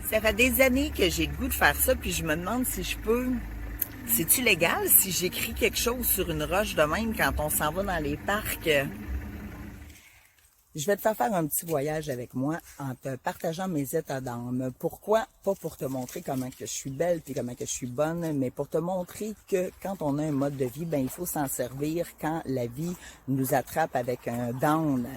Ça fait des années que j'ai le goût de faire ça, puis je me demande si je peux. C'est-tu légal si j'écris quelque chose sur une roche de même quand on s'en va dans les parcs? Je vais te faire un petit voyage avec moi en te partageant mes états d'âme. Pourquoi? Pas pour te montrer comment que je suis belle puis comment que je suis bonne, mais pour te montrer que quand on a un mode de vie, ben il faut s'en servir quand la vie nous attrape avec un down.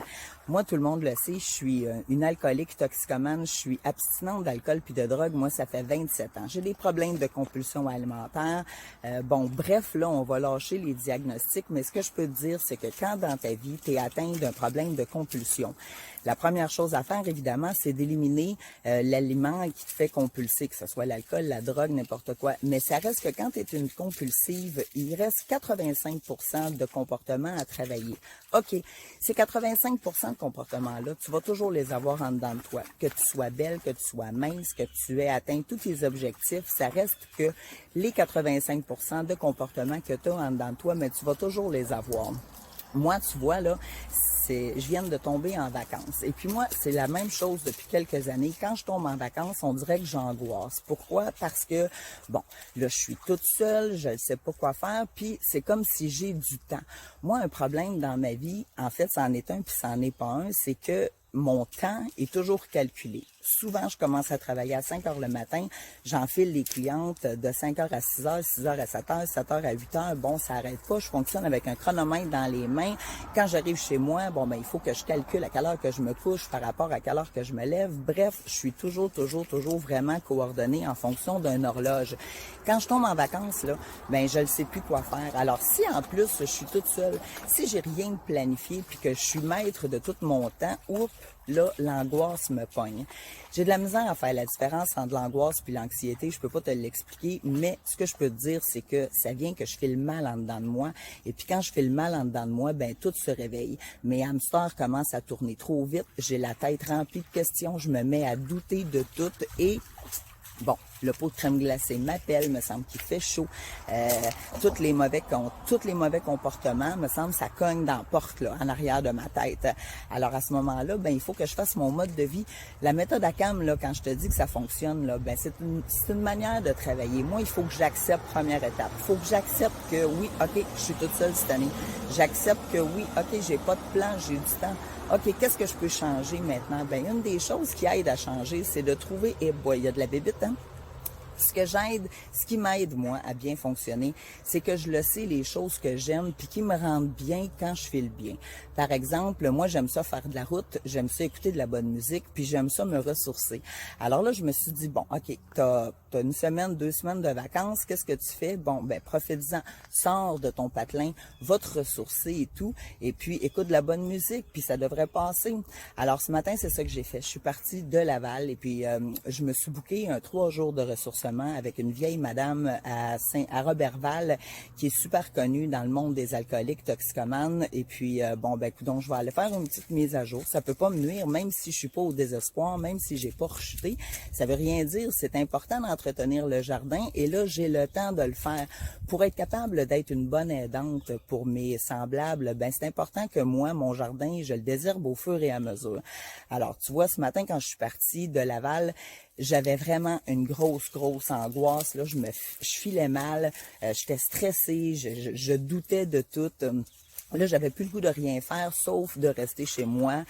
Moi, tout le monde le sait, je suis une alcoolique toxicomane, je suis abstinente d'alcool puis de drogue. Moi, ça fait 27 ans. J'ai des problèmes de compulsion alimentaire. Bref, là, on va lâcher les diagnostics, mais ce que je peux te dire, c'est que quand dans ta vie, tu es atteint d'un problème de compulsion, la première chose à faire, évidemment, c'est d'éliminer l'aliment qui te fait compulser, que ce soit l'alcool, la drogue, n'importe quoi. Mais ça reste que quand tu es une compulsive, il reste 85% de comportements à travailler. OK, ces 85% de comportements-là, tu vas toujours les avoir en dedans de toi. Que tu sois belle, que tu sois mince, que tu aies atteint tous tes objectifs, ça reste que les 85% de comportements que tu as en dedans de toi, mais tu vas toujours les avoir. Moi, tu vois, là, je viens de tomber en vacances. Et puis moi, c'est la même chose depuis quelques années. Quand je tombe en vacances, on dirait que j'angoisse. Pourquoi? Parce que, bon, là, je suis toute seule, je ne sais pas quoi faire, puis c'est comme si j'ai du temps. Moi, un problème dans ma vie, en fait, ça en est un, puis ça en est pas un, c'est que mon temps est toujours calculé. Souvent, je commence à travailler à 5 heures le matin. J'enfile les clientes de 5 heures à 6 heures, 6 heures à 7 heures, 7 heures à 8 heures. Bon, ça n'arrête pas. Je fonctionne avec un chronomètre dans les mains. Quand j'arrive chez moi, il faut que je calcule à quelle heure que je me couche par rapport à quelle heure que je me lève. Bref, je suis toujours vraiment coordonnée en fonction d'une horloge. Quand je tombe en vacances, là, je ne sais plus quoi faire. Alors, si en plus, je suis toute seule, si j'ai rien planifié puis que je suis maître de tout mon temps, là, l'angoisse me pogne. J'ai de la misère à faire la différence entre l'angoisse puis l'anxiété. Je peux pas te l'expliquer, mais ce que je peux te dire, c'est que ça vient que je file mal en dedans de moi. Et puis quand je file mal en dedans de moi, tout se réveille. Mes hamsters commencent à tourner trop vite. J'ai la tête remplie de questions. Je me mets à douter de tout et bon, le pot de crème glacée m'appelle, me semble qu'il fait chaud. Tous les mauvais comportements, me semble, ça cogne dans la porte, là, en arrière de ma tête. Alors, à ce moment-là, il faut que je fasse mon mode de vie. La méthode ACAM, là, quand je te dis que ça fonctionne, là, c'est une manière de travailler. Moi, il faut que j'accepte, première étape. Il faut que j'accepte que, oui, OK, je suis toute seule cette année. J'accepte que, oui, OK, j'ai pas de plan, j'ai du temps. OK, qu'est-ce que je peux changer maintenant? Une des choses qui aide à changer, c'est de trouver, il y a de la bébite, hein? Ce qui m'aide, moi, à bien fonctionner, c'est que je le sais, les choses que j'aime, puis qui me rendent bien quand je file bien. Par exemple, moi, j'aime ça faire de la route, j'aime ça écouter de la bonne musique, puis j'aime ça me ressourcer. Alors là, je me suis dit, bon, OK, t'as une semaine, 2 semaines de vacances, qu'est-ce que tu fais? Bon, profite-en, sors de ton patelin, va te ressourcer et tout, et puis écoute de la bonne musique, puis ça devrait passer. Alors, ce matin, c'est ça que j'ai fait. Je suis partie de Laval, et puis je me suis booké 3 jours de ressourcement avec une vieille madame à Roberval qui est super connue dans le monde des alcooliques toxicomanes. Et puis, coudonc, je vais aller faire une petite mise à jour. Ça peut pas me nuire, même si je suis pas au désespoir, même si j'ai pas rechuté. Ça veut rien dire. C'est important d'entretenir le jardin. Et là, j'ai le temps de le faire. Pour être capable d'être une bonne aidante pour mes semblables, c'est important que moi, mon jardin, je le désherbe au fur et à mesure. Alors, tu vois, ce matin, quand je suis partie de Laval, j'avais vraiment une grosse angoisse. Là, je filais mal, j'étais stressée, je doutais de tout. Là, j'avais plus le goût de rien faire, sauf de rester chez moi,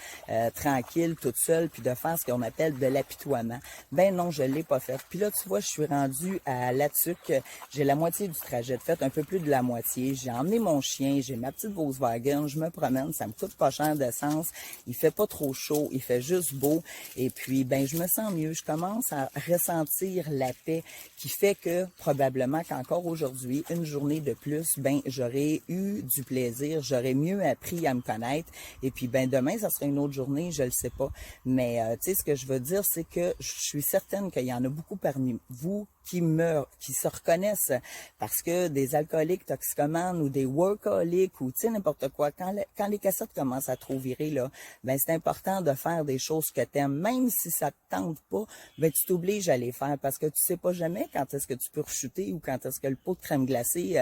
tranquille, toute seule, puis de faire ce qu'on appelle de l'apitoiement. Non, je l'ai pas fait. Puis là, tu vois, je suis rendue à Latuc. J'ai la moitié du trajet de fait, un peu plus de la moitié. J'ai emmené mon chien, j'ai ma petite Volkswagen, je me promène, ça me coûte pas cher d'essence. Il fait pas trop chaud, il fait juste beau. Et puis, je me sens mieux. Je commence à ressentir la paix qui fait que, probablement qu'encore aujourd'hui, une journée de plus, j'aurais eu du plaisir, j'aurais mieux appris à me connaître. Et puis, demain, ça sera une autre journée, je le sais pas. Mais, tu sais, ce que je veux dire, c'est que je suis certaine qu'il y en a beaucoup parmi vous qui se reconnaissent, parce que des alcooliques toxicomanes ou des workaholics ou tu sais n'importe quoi, quand les cassettes commencent à trop virer là, ben c'est important de faire des choses que t'aimes, même si ça te tente pas, ben tu t'obliges à les faire parce que tu sais pas jamais quand est-ce que tu peux rechuter ou quand est-ce que le pot de crème glacée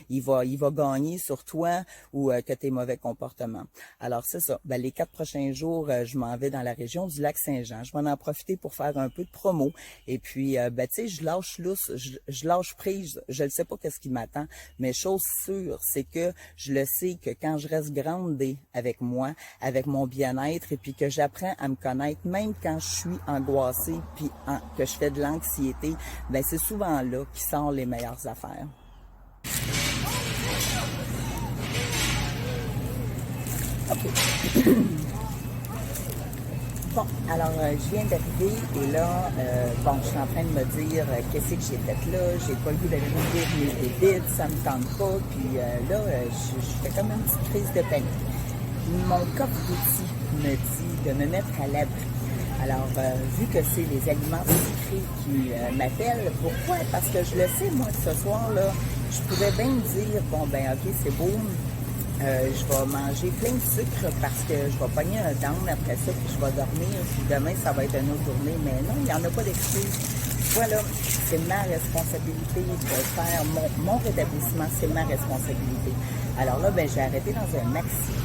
il va gagner sur toi ou que tes mauvais comportements. Alors c'est ça. Ben les 4 prochains jours, je m'en vais dans la région du Lac-Saint-Jean. Je vais en profiter pour faire un peu de promo et puis ben tu sais je lâche lousse, je lâche prise. Je ne sais pas qu'est-ce qui m'attend, mais chose sûre, c'est que je le sais que quand je reste groundée avec moi, avec mon bien-être et puis que j'apprends à me connaître, même quand je suis angoissée puis que je fais de l'anxiété, ben c'est souvent là qui sort les meilleures affaires. OK. Bon, alors je viens d'arriver et là, bon, je suis en train de me dire qu'est-ce que j'ai fait là, j'ai pas le goût d'aller nourrir mes bébites, ça me tente pas, puis là, je fais comme une petite crise de panique. Mon coffre d'outils me dit de me mettre à l'abri. Alors, vu que c'est les aliments sucrés qui m'appellent, pourquoi? Parce que je le sais, moi, ce soir-là, je pourrais bien me dire, bon, ben ok, c'est beau, je vais manger plein de sucre parce que je vais pogner un down après ça, puis je vais dormir, puis demain, ça va être une autre journée. Mais non, il n'y en a pas d'excuse. Voilà, c'est ma responsabilité de faire mon rétablissement, c'est ma responsabilité. Alors là, ben j'ai arrêté dans un maxi,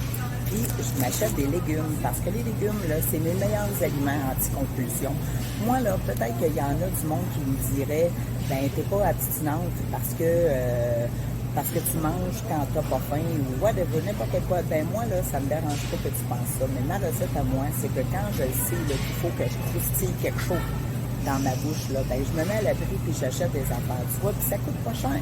puis je m'achète des légumes, parce que les légumes, là, c'est mes meilleurs aliments anti-compulsion. Moi, là, peut-être qu'il y en a du monde qui me dirait, ben t'es pas abstinente parce que tu manges quand t'as pas faim ou whatever, n'importe quoi. Ben moi, là, ça me dérange pas que tu penses ça. Mais ma recette à moi, c'est que quand je sais qu'il faut que je croustille quelque chose dans ma bouche, là, ben je me mets à l'abri puis j'achète des affaires. Tu vois, puis ça coûte pas cher.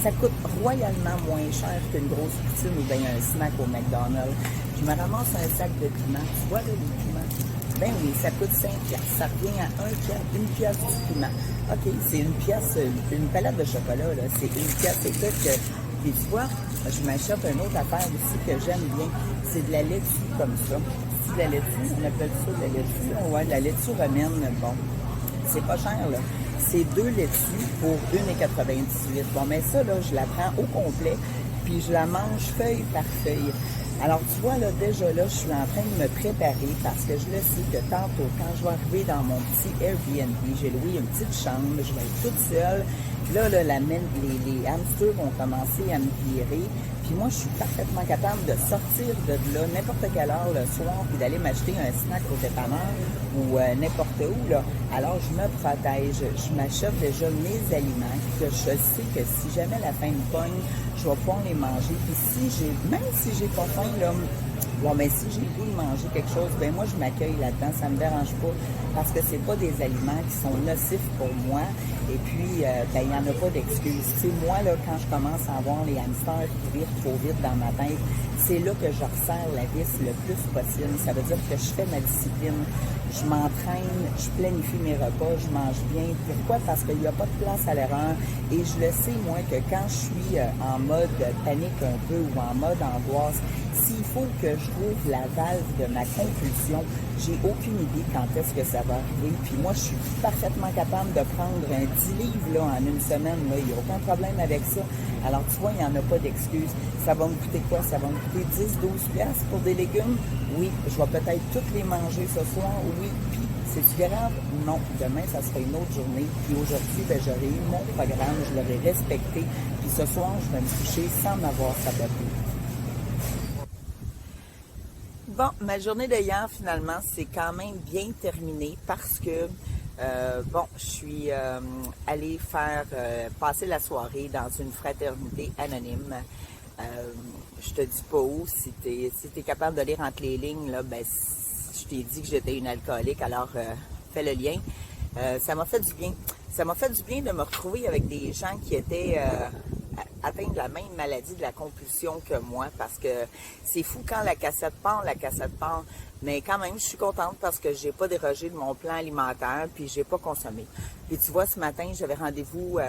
Ça coûte royalement moins cher qu'une grosse poutine ou bien un snack au McDonald's. Je me ramasse un sac de piments. Tu vois, là, les piments? Ben oui, ça coûte 5 piastres. Ça revient à 1 piastre, 1 piastre du piment. OK, c'est une pièce, une palette de chocolat, là. C'est une pièce, c'est tout que... Puis tu vois, je m'achète une autre affaire aussi que j'aime bien. C'est de la laitue comme ça. C'est de la laitue, on appelle ça de la laitue. Ouais, de la laitue romaine, bon. C'est pas cher, là. C'est 2 laitues pour 1,98 $. Bon, mais ça, là, je la prends au complet, puis je la mange feuille par feuille. Alors, tu vois, là, déjà là, je suis en train de me préparer parce que je le sais que tantôt, quand je vais arriver dans mon petit Airbnb, j'ai loué une petite chambre, je vais être toute seule. Là, les hamsters vont commencer à me virer. Puis moi, je suis parfaitement capable de sortir de là n'importe quelle heure le soir puis d'aller m'acheter un snack au dépanneur ou n'importe où, là. Alors, je me protège. Je m'achète déjà mes aliments que je sais que si jamais la faim me pogne, je vais pouvoir les manger. Puis même si j'ai pas faim, là, bon, mais si j'ai le goût de manger quelque chose, ben moi, je m'accueille là-dedans. Ça me dérange pas parce que c'est pas des aliments qui sont nocifs pour moi. Et puis, ben, il n'y en a pas d'excuses. Tu sais, moi, là, quand je commence à avoir les hamsters qui virent trop vite dans ma tête, c'est là que je resserre la vis le plus possible. Ça veut dire que je fais ma discipline. Je m'entraîne, je planifie mes repas, je mange bien. Pourquoi? Parce qu'il n'y a pas de place à l'erreur. Et je le sais, moi, que quand je suis en mode panique un peu ou en mode angoisse, s'il faut que je trouve la valve de ma compulsion, j'ai aucune idée quand est-ce que ça va arriver. Puis moi, je suis parfaitement capable de prendre un 10 livres là, en une semaine. Là. Il n'y a aucun problème avec ça. Alors, tu vois, il n'y en a pas d'excuses. Ça va me coûter quoi? Ça va me coûter 10-12 piastres pour des légumes? Oui. Je vais peut-être toutes les manger ce soir? Oui. Puis, c'est-tu grave? Non. Demain, ça sera une autre journée. Puis aujourd'hui, ben, j'aurai eu mon programme, je l'aurai respecté. Puis ce soir, je vais me coucher sans m'avoir saboté. Bon, ma journée de hier, finalement, c'est quand même bien terminé parce que, bon, je suis allée passer la soirée dans une fraternité anonyme. Je te dis pas où, si t'es capable de lire entre les lignes, là, ben, je t'ai dit que j'étais une alcoolique, alors fais le lien. Ça m'a fait du bien. Ça m'a fait du bien de me retrouver avec des gens qui étaient atteints de la même maladie de la compulsion que moi, parce que c'est fou quand la cassette part. Mais quand même, je suis contente parce que j'ai pas dérogé de mon plan alimentaire, puis j'ai pas consommé. Puis tu vois, ce matin, j'avais rendez-vous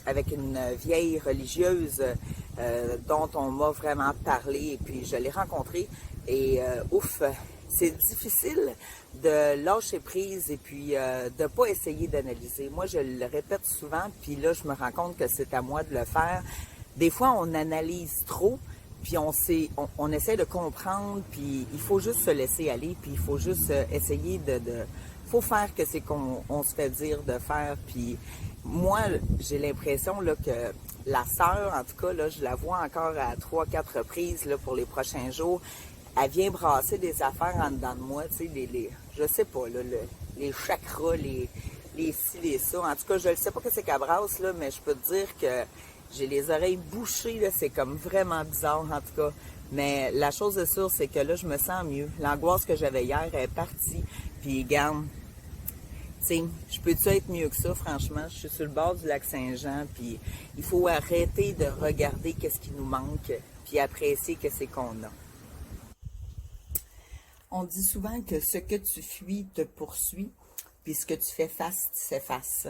avec une vieille religieuse dont on m'a vraiment parlé, et puis je l'ai rencontrée, et ouf, c'est difficile de lâcher prise et puis de pas essayer d'analyser. Moi, je le répète souvent, puis là, je me rends compte que c'est à moi de le faire. Des fois, on analyse trop, puis on essaie de comprendre, puis il faut juste se laisser aller, puis il faut juste essayer faut faire que c'est qu'on se fait dire de faire. Puis moi, j'ai l'impression là que la sœur, en tout cas, là, je la vois encore à 3-4 reprises là, pour les prochains jours. Elle vient brasser des affaires en dedans de moi, tu sais, je sais pas, là, les chakras, les ci, les ça. En tout cas, je ne sais pas que c'est qu'elle brasse, là, mais je peux te dire que j'ai les oreilles bouchées, là, c'est comme vraiment bizarre, en tout cas. Mais la chose est sûre, c'est que là, je me sens mieux. L'angoisse que j'avais hier est partie. Puis, regarde, tu sais, je peux-tu être mieux que ça, franchement? Je suis sur le bord du lac Saint-Jean, puis il faut arrêter de regarder qu'est-ce qui nous manque, puis apprécier qu'est-ce qu'on a. On dit souvent que ce que tu fuis te poursuit, puis ce que tu fais face s'efface.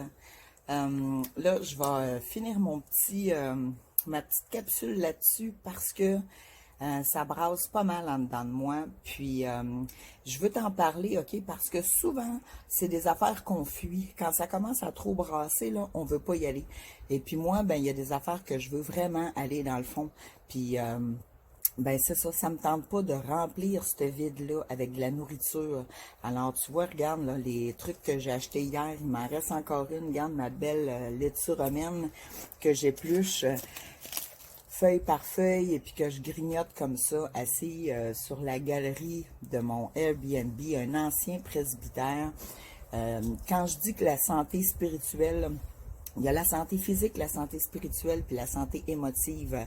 Là, je vais finir ma petite capsule là-dessus parce que ça brasse pas mal en dedans de moi. Puis, je veux t'en parler, OK? Parce que souvent, c'est des affaires qu'on fuit. Quand ça commence à trop brasser, là, on veut pas y aller. Et puis moi, ben, il y a des affaires que je veux vraiment aller dans le fond. Puis, ben c'est ça, ça me tente pas de remplir ce vide-là avec de la nourriture. Alors, tu vois, regarde, là, les trucs que j'ai achetés hier, il m'en reste encore une. Regarde ma belle laitue romaine que j'épluche feuille par feuille et puis que je grignote comme ça, assis sur la galerie de mon Airbnb, un ancien presbytère. Quand je dis que la santé spirituelle, il y a la santé physique, la santé spirituelle, puis la santé émotive.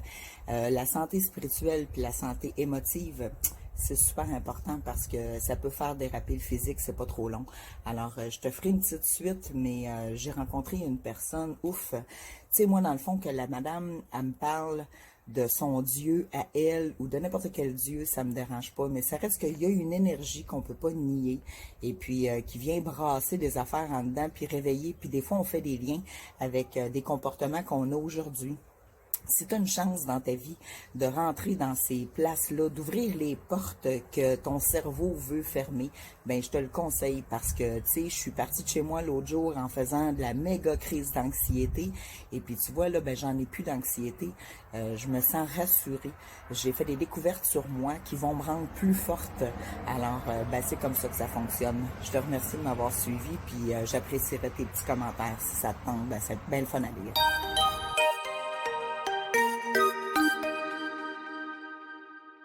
La santé spirituelle puis la santé émotive, c'est super important parce que ça peut faire déraper le physique, c'est pas trop long. Alors, je te ferai une petite suite, mais j'ai rencontré une personne, ouf. Tu sais, moi, dans le fond, que la madame, elle me parle de son Dieu à elle ou de n'importe quel Dieu, ça me dérange pas, mais ça reste qu'il y a une énergie qu'on peut pas nier et puis qui vient brasser des affaires en dedans puis réveiller, puis des fois on fait des liens avec des comportements qu'on a aujourd'hui. Si tu as une chance dans ta vie de rentrer dans ces places-là, d'ouvrir les portes que ton cerveau veut fermer, ben je te le conseille parce que, tu sais, je suis partie de chez moi l'autre jour en faisant de la méga crise d'anxiété et puis tu vois, là, ben j'en ai plus d'anxiété. Je me sens rassurée. J'ai fait des découvertes sur moi qui vont me rendre plus forte. Alors, ben c'est comme ça que ça fonctionne. Je te remercie de m'avoir suivi puis j'apprécierais tes petits commentaires si ça te tente. Ben c'est bien le fun à lire.